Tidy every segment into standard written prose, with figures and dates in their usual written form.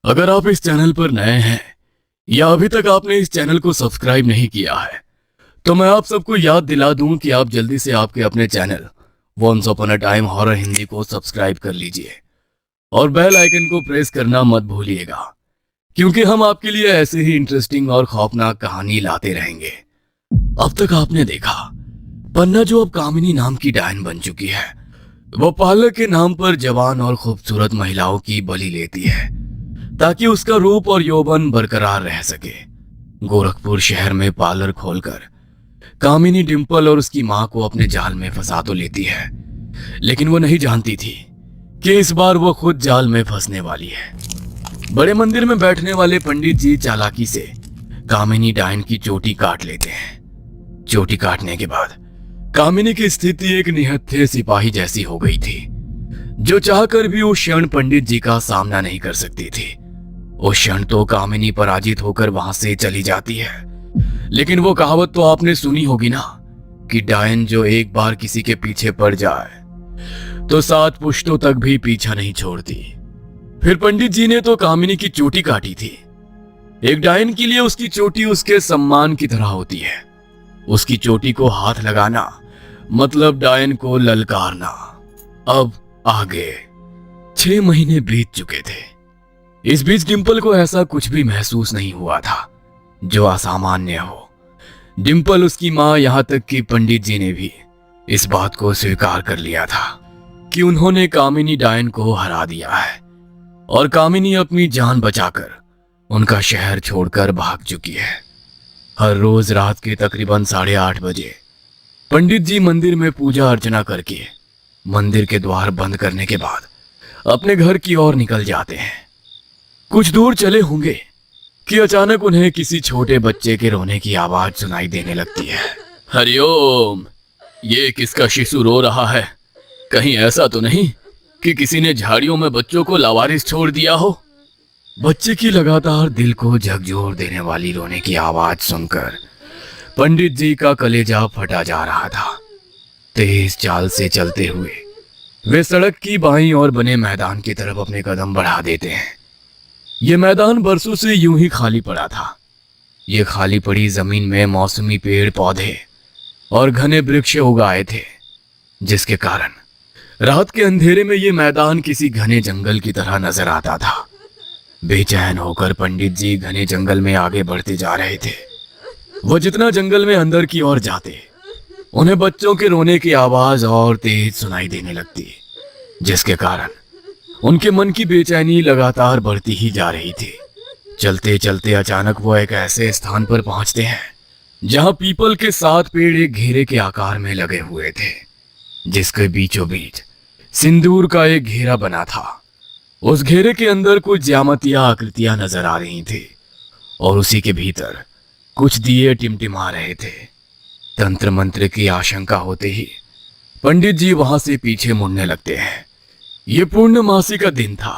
अगर आप इस चैनल पर नए हैं या अभी तक आपने इस चैनल को सब्सक्राइब नहीं किया है तो मैं आप सबको याद दिला दूं कि आप जल्दी से आपके अपने channel once upon a time horror Hindi को सब्सक्राइब कर लीजिए और बेल आइकन को प्रेस करना मत भूलिएगा, क्योंकि हम आपके लिए ऐसे ही इंटरेस्टिंग और खौफनाक कहानी लाते रहेंगे। अब तक आपने देखा पन्ना जो अब कामिनी नाम की डायन बन चुकी है, वो पार्लर के नाम पर जवान और खूबसूरत महिलाओं की बलि लेती है ताकि उसका रूप और यौवन बरकरार रह सके। गोरखपुर शहर में पार्लर खोलकर कामिनी डिंपल और उसकी मां को अपने जाल में फंसा तो लेती है, लेकिन वो नहीं जानती थी कि इस बार वो खुद जाल में फंसने वाली है। बड़े मंदिर में बैठने वाले पंडित जी चालाकी से कामिनी डायन की चोटी काट लेते हैं। चोटी काटने के बाद कामिनी की स्थिति एक निहत्थे सिपाही जैसी हो गई थी, जो चाहकर भी उस क्षण पंडित जी का सामना नहीं कर सकती थी। उस क्षण तो कामिनी पराजित होकर वहां से चली जाती है, लेकिन वो कहावत तो आपने सुनी होगी ना कि डायन जो एक बार किसी के पीछे पड़ जाए तो 7 पुश्तों तक भी पीछा नहीं छोड़ती। फिर पंडित जी ने तो कामिनी की चोटी काटी थी। एक डायन के लिए उसकी चोटी उसके सम्मान की तरह होती है। उसकी चोटी को हाथ लगाना मतलब डायन को ललकारना। अब आगे 6 महीने बीत चुके थे। इस बीच डिंपल को ऐसा कुछ भी महसूस नहीं हुआ था जो असामान्य हो। डिंपल, उसकी मां, यहां तक कि पंडित जी ने भी इस बात को स्वीकार कर लिया था कि उन्होंने कामिनी डायन को हरा दिया है और कामिनी अपनी जान बचाकर उनका शहर छोड़कर भाग चुकी है। हर रोज रात के तकरीबन 8:30 बजे पंडित जी मंदिर में पूजा अर्चना करके मंदिर के द्वार बंद करने के बाद अपने घर की ओर निकल जाते हैं। कुछ दूर चले होंगे कि अचानक उन्हें किसी छोटे बच्चे के रोने की आवाज सुनाई देने लगती है। हरिओम, ये किसका शिशु रो रहा है? कहीं ऐसा तो नहीं कि किसी ने झाड़ियों में बच्चों को लावारिस छोड़ दिया हो? बच्चे की लगातार दिल को झकझोर देने वाली रोने की आवाज सुनकर पंडित जी का कलेजा फटा जा रहा था। तेज चाल से चलते हुए वे सड़क की बाईं ओर बने मैदान की तरफ अपने कदम बढ़ा देते हैं। ये मैदान बरसों से यूं ही खाली पड़ा था। ये खाली पड़ी जमीन में मौसमी पेड़ पौधे और घने वृक्ष उगाए थे, जिसके कारण रात के अंधेरे में ये मैदान किसी घने जंगल की तरह नजर आता था। बेचैन होकर पंडित जी घने जंगल में आगे बढ़ते जा रहे थे। वो जितना जंगल में अंदर की ओर जाते, उन्हें बच्चों के रोने की आवाज और तेज सुनाई देने लगती, जिसके कारण उनके मन की बेचैनी लगातार बढ़ती ही जा रही थी। चलते चलते अचानक वो एक ऐसे स्थान पर पहुंचते हैं जहां पीपल के 7 पेड़ एक घेरे के आकार में लगे हुए थे, जिसके बीचों बीच सिंदूर का एक घेरा बना था। उस घेरे के अंदर कुछ ज्यामितीय आकृतियां नजर आ रही थी और उसी के भीतर कुछ दिए टिमटिमा रहे थे। तंत्र मंत्र की आशंका होते ही पंडित जी वहां से पीछे मुड़ने लगते हैं। ये पूर्णमासी का दिन था।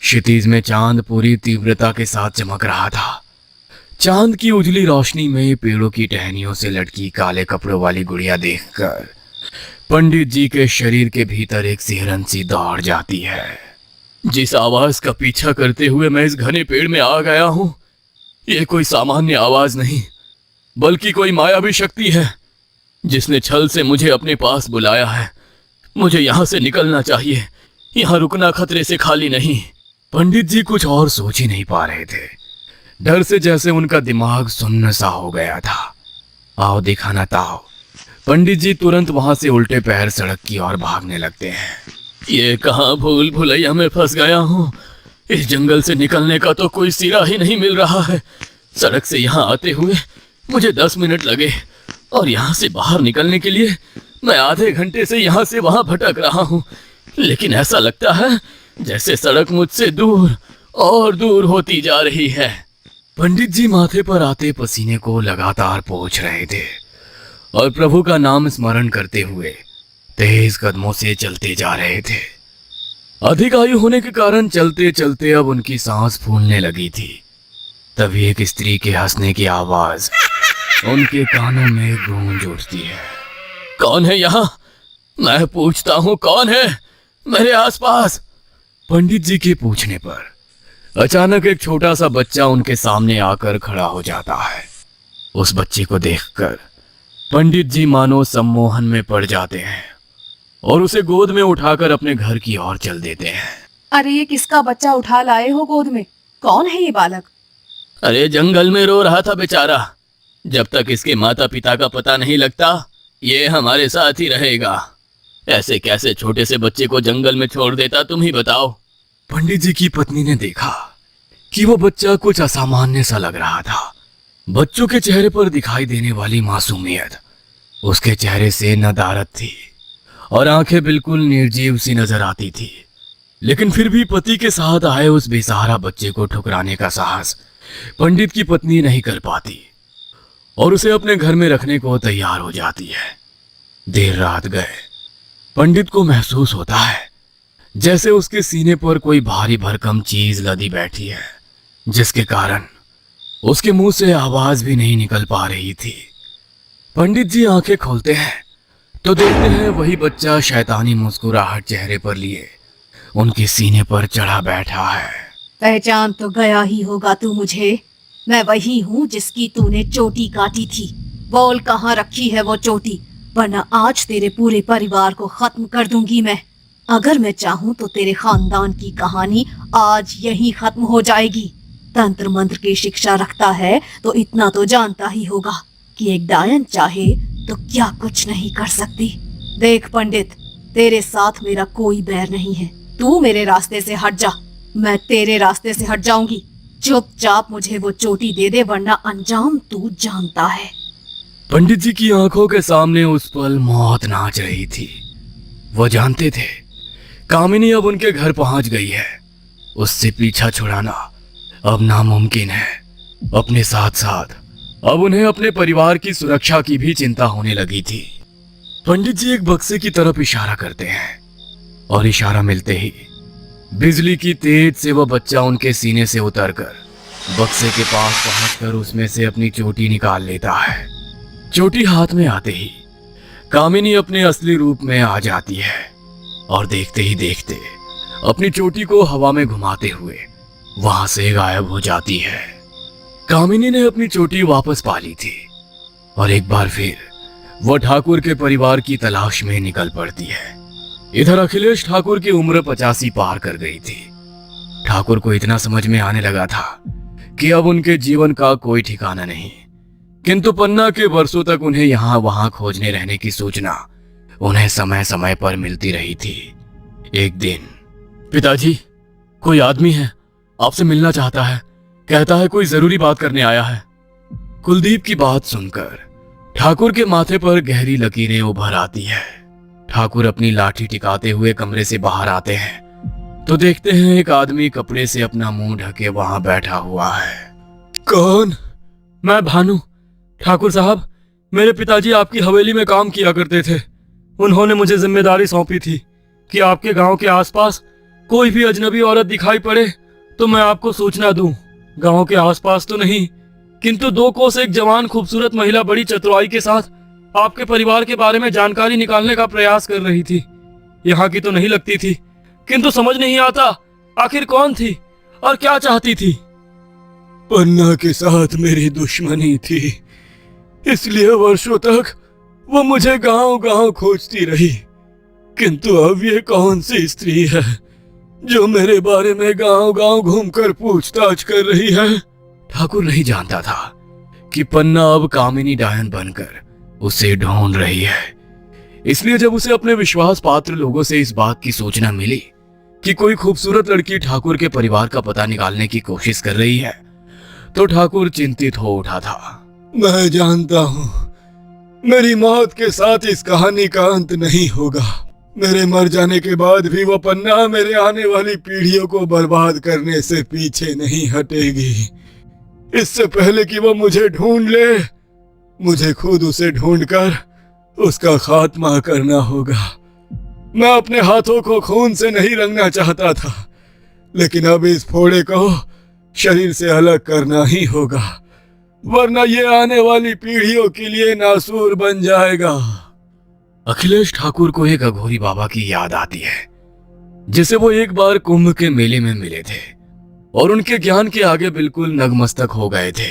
क्षितिज में चांद पूरी तीव्रता के साथ चमक रहा था। चांद की उजली रोशनी में पेड़ों की टहनियों से लटकी काले कपड़ों वाली गुड़िया देखकर पंडित जी के शरीर के भीतर एक सिहरन सी दौड़ जाती है। जिस आवाज का पीछा करते हुए मैं इस घने पेड़ में आ गया हूं, ये कोई सामान्य आवाज नहीं, बल्कि कोई मायावी शक्ति है जिसने छल से मुझे अपने पास बुलाया है। मुझे यहां से निकलना चाहिए, यहां रुकना खतरे से खाली नहीं। पंडित जी कुछ और सोच ही नहीं पा रहे थे। डर से जैसे उनका दिमाग सुन्न सा हो गया था। आओ दिखाना ताओ। पंडित जी तुरंत वहां से उल्टे पैर सड़क की ओर भागने लगते हैं। ये कहां भूल भुलैया में फंस गया हूं। इस जंगल से निकलने का तो कोई सिरा ही नहीं मिल रहा है। सड़क से यहाँ आते हुए मुझे 10 मिनट लगे और यहाँ से बाहर निकलने के लिए मैं आधे घंटे से यहाँ से वहां भटक रहा हूँ, लेकिन ऐसा लगता है जैसे सड़क मुझसे दूर और दूर होती जा रही है। पंडित जी माथे पर आते पसीने को लगातार पोंछ रहे थे और प्रभु का नाम स्मरण करते हुए तेज कदमों से चलते जा रहे थे। अधिक आयु होने के कारण चलते चलते अब उनकी सांस फूलने लगी थी। तभी एक स्त्री के हंसने की आवाज उनके कानों में गूंज उठती है। कौन है यहाँ? मैं पूछता हूँ, कौन है मेरे आसपास? पंडित जी के पूछने पर अचानक एक छोटा सा बच्चा उनके सामने आकर खड़ा हो जाता है। उस बच्चे को देखकर पंडित जी मानो सम्मोहन में पड़ जाते हैं और उसे गोद में उठाकर अपने घर की ओर चल देते हैं। अरे ये किसका बच्चा उठा लाए हो गोद में? कौन है ये बालक? अरे जंगल में रो रहा था बेचारा। जब तक इसके माता पिता का पता नहीं लगता ये हमारे साथ ही रहेगा। ऐसे कैसे छोटे से बच्चे को जंगल में छोड़ देता, तुम ही बताओ। पंडित जी की पत्नी ने देखा कि वो बच्चा कुछ असामान्य सा लग रहा था। बच्चों के चेहरे पर दिखाई देने वाली मासूमियत उसके चेहरे से नदारत थी और आंखें बिल्कुल निर्जीव सी नजर आती थी। लेकिन फिर भी पति के साथ आए उस बेसहारा बच्चे को ठुकराने का साहस पंडित की पत्नी नहीं कर पाती और उसे अपने घर में रखने को तैयार हो जाती है। देर रात गए पंडित को महसूस होता है जैसे उसके सीने पर कोई भारी भरकम चीज लदी बैठी है, जिसके कारण उसके मुंह से आवाज भी नहीं निकल पा रही थी। पंडित जी आंखें खोलते हैं तो देखते हैं वही बच्चा शैतानी मुस्कुराहट चेहरे पर लिए उनके सीने पर चढ़ा बैठा है। पहचान तो गया ही होगा तू मुझे। मैं वही हूँ जिसकी तूने चोटी काटी थी। बोल कहाँ रखी है वो चोटी, वरना आज तेरे पूरे परिवार को खत्म कर दूंगी मैं। अगर मैं चाहूँ तो तेरे खानदान की कहानी आज यहीं खत्म हो जाएगी। तंत्र मंत्र की शिक्षा रखता है तो इतना तो जानता ही होगा कि एक डायन चाहे तो क्या कुछ नहीं कर सकती। देख पंडित, तेरे साथ मेरा कोई बैर नहीं है। तू मेरे रास्ते से हट जा, मैं तेरे रास्ते से हट जाऊंगी। चुपचाप मुझे वो चोटी दे दे, वरना अंजाम तू जानता है। पंडित जी की आंखों के सामने उस पल मौत नाच रही थी। वो जानते थे कामिनी अब उनके घर पहुंच गई है। उससे पीछा छुड़ाना अब नामुमकिन है। अपने साथ साथ अब उन्हें अपने परिवार की सुरक्षा की भी चिंता होने लगी थी। पंडित जी एक बक्से की तरफ इशारा करते हैं और इशारा मिलते ही बिजली की तेज से वह बच्चा उनके सीने से उतरकर बक्से के पास पहुंचकर उसमें से अपनी चोटी निकाल लेता है। चोटी हाथ में आते ही कामिनी अपने असली रूप में आ जाती है और देखते ही देखते अपनी चोटी को हवा में घुमाते हुए वहां से गायब हो जाती है। कामिनी ने अपनी चोटी वापस पा ली थी और एक बार फिर वह ठाकुर के परिवार की तलाश में निकल पड़ती है। इधर अखिलेश ठाकुर की उम्र 85 पार कर गई थी। ठाकुर को इतना समझ में आने लगा था कि अब उनके जीवन का कोई ठिकाना नहीं, किंतु पन्ना के वर्षों तक उन्हें यहाँ वहां खोजने रहने की सूचना उन्हें समय समय पर मिलती रही थी। एक दिन, पिताजी, कोई आदमी है, आपसे मिलना चाहता है, कहता है कोई जरूरी बात करने आया है। कुलदीप की बात सुनकर ठाकुर के माथे पर गहरी लकीरें उभर आती है। ठाकुर अपनी लाठी टिकाते हुए कमरे से बाहर आते हैं तो देखते हैं एक आदमी कपड़े से अपना मुंह ढके वहां बैठा हुआ है। कौन? मैं भानु। ठाकुर साहब, मेरे पिताजी आपकी हवेली में काम किया करते थे। उन्होंने मुझे जिम्मेदारी सौंपी थी कि आपके गांव के आसपास कोई भी अजनबी औरत दिखाई पड़े तो मैं आपको सूचना दूं। गांव के आसपास तो नहीं, किंतु 2 कोस एक जवान खूबसूरत महिला बड़ी चतुराई के साथ आपके परिवार के बारे में जानकारी निकालने का प्रयास कर रही थी। यहाँ की तो नहीं लगती थी, किंतु समझ नहीं आता आखिर कौन थी और क्या चाहती थी। पन्ना के साथ मेरी दुश्मनी थी, इसलिए वर्षों तक वो मुझे गांव गांव खोजती रही। किंतु अब ये कौन सी स्त्री है जो मेरे बारे में गांव गांव घूमकर पूछताछ कर रही है। ठाकुर नहीं जानता था कि पन्ना अब कामिनी डायन बनकर उसे ढूंढ रही है। इसलिए जब उसे अपने विश्वास पात्र लोगों से इस बात की सूचना मिली कि कोई खूबसूरत लड़की ठाकुर के परिवार का पता निकालने की कोशिश कर रही है तो ठाकुर चिंतित हो उठा था। मैं जानता हूँ मेरी मौत के साथ इस कहानी का अंत नहीं होगा। मेरे मर जाने के बाद भी वो पन्ना मेरे आने वाली पीढ़ियों को बर्बाद करने से पीछे नहीं हटेगी। इससे पहले कि वो मुझे ढूंढ ले, मुझे खुद उसे ढूंढकर उसका खात्मा करना होगा। मैं अपने हाथों को खून से नहीं रंगना चाहता था, लेकिन अब इस फोड़े को शरीर से अलग करना ही होगा, वरना ये आने वाली पीढ़ियों के लिए नासूर बन जाएगा। अखिलेश ठाकुर को एक अघोरी बाबा की याद आती है जिसे वो एक बार कुंभ के मेले में मिले थे। और उनके ज्ञान के आगे बिल्कुल नतमस्तक हो गए थे।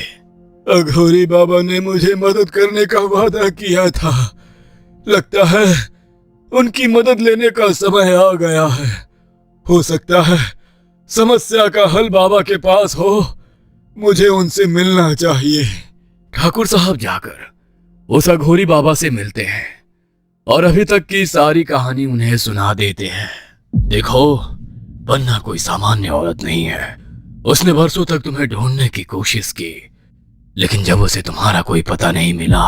अघोरी बाबा ने मुझे मदद करने का वादा किया था। लगता है उनकी मदद लेने का समय आ गया है। हो सकता है समस्या का हल बाबा के पास हो। मुझे उनसे मिलना चाहिए। ठाकुर साहब जाकर उस अघोरी बाबा से मिलते हैं और अभी तक की सारी कहानी उन्हें सुना देते हैं। देखो, पन्ना कोई सामान्य औरत नहीं है। उसने बरसों तक तुम्हें ढूंढने की कोशिश की, लेकिन जब उसे तुम्हारा कोई पता नहीं मिला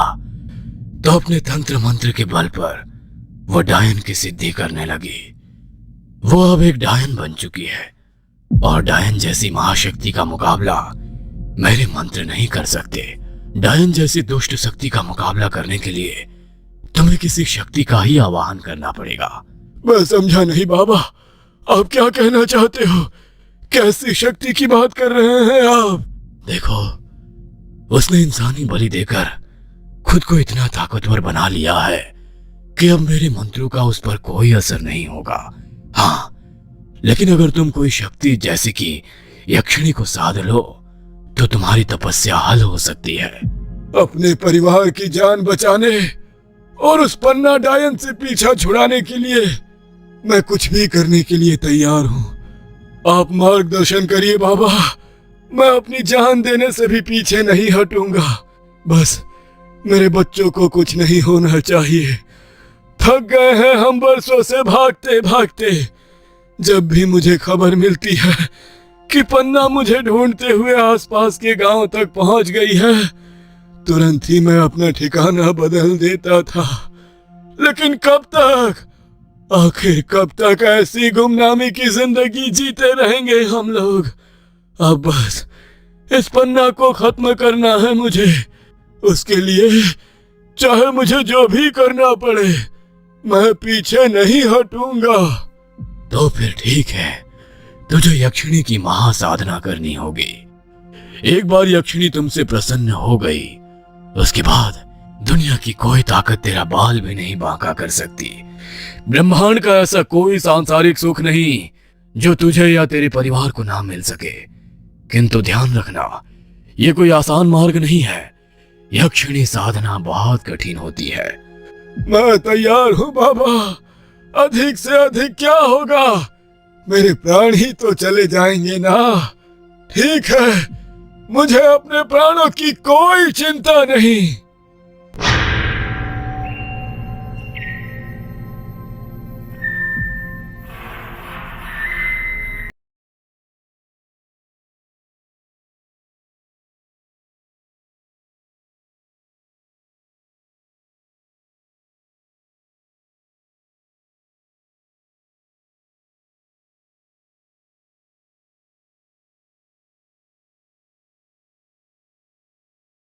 तो अपने तंत्र मंत्र के बल पर वो डायन की सिद्धि करने लगी। वो अब एक डायन बन चुकी है और डायन जैसी महाशक्ति का मुकाबला मेरे मंत्र नहीं कर सकते। डायन जैसी दुष्ट शक्ति का मुकाबला करने के लिए तुम्हें किसी शक्ति का ही आवाहन करना पड़ेगा। मैं समझा नहीं बाबा, आप क्या कहना चाहते हो? कैसी शक्ति की बात कर रहे हैं आप? देखो, उसने इंसानी बलि देकर खुद को इतना ताकतवर बना लिया है कि अब मेरे मंत्रों का उस पर कोई असर नहीं होगा। हाँ, लेकिन अगर तुम कोई शक्ति जैसे कि यक्षिणी को साध लो तो तुम्हारी तपस्या हल हो सकती है। अपने परिवार की जान बचाने और उस पन्ना डायन से पीछा छुड़ाने के लिए मैं कुछ भी करने के लिए तैयार हूँ। आप मार्गदर्शन करिए बाबा। मैं अपनी जान देने से भी पीछे नहीं हटूंगा। बस मेरे बच्चों को कुछ नहीं होना चाहिए। थक गए हैं हम बरसों से भागते भागते। जब भी मुझे खबर मिलती है कि पन्ना मुझे ढूंढते हुए आसपास के गांव तक पहुंच गई है, तुरंत ही मैं अपना ठिकाना बदल देता था। लेकिन कब तक? आखिर कब तक ऐसी गुमनामी की जिंदगी जीते रहेंगे हम लोग? अब बस इस पन्ना को खत्म करना है मुझे। उसके लिए चाहे मुझे जो भी करना पड़े, मैं पीछे नहीं हटूंगा। तो फिर ठीक है, तुझे यक्षिणी की महासाधना करनी होगी। एक बार यक्षिणी तुमसे प्रसन्न हो गई, उसके बाद दुनिया की कोई ताकत तेरा बाल भी नहीं बांका कर सकती। ब्रह्मांड का ऐसा कोई सांसारिक सुख नहीं जो तुझे या तेरे परिवार को ना मिल सके। किंतु ध्यान रखना, ये कोई आसान मार्ग नहीं है। यक्षिणी साधना बहुत कठिन होती है। मैं तैयार हूँ बाबा। अधिक से अधिक क्या होगा? मेरे प्राण ही तो चले जाएंगे ना। ठीक है, मुझे अपने प्राणों की कोई चिंता नहीं।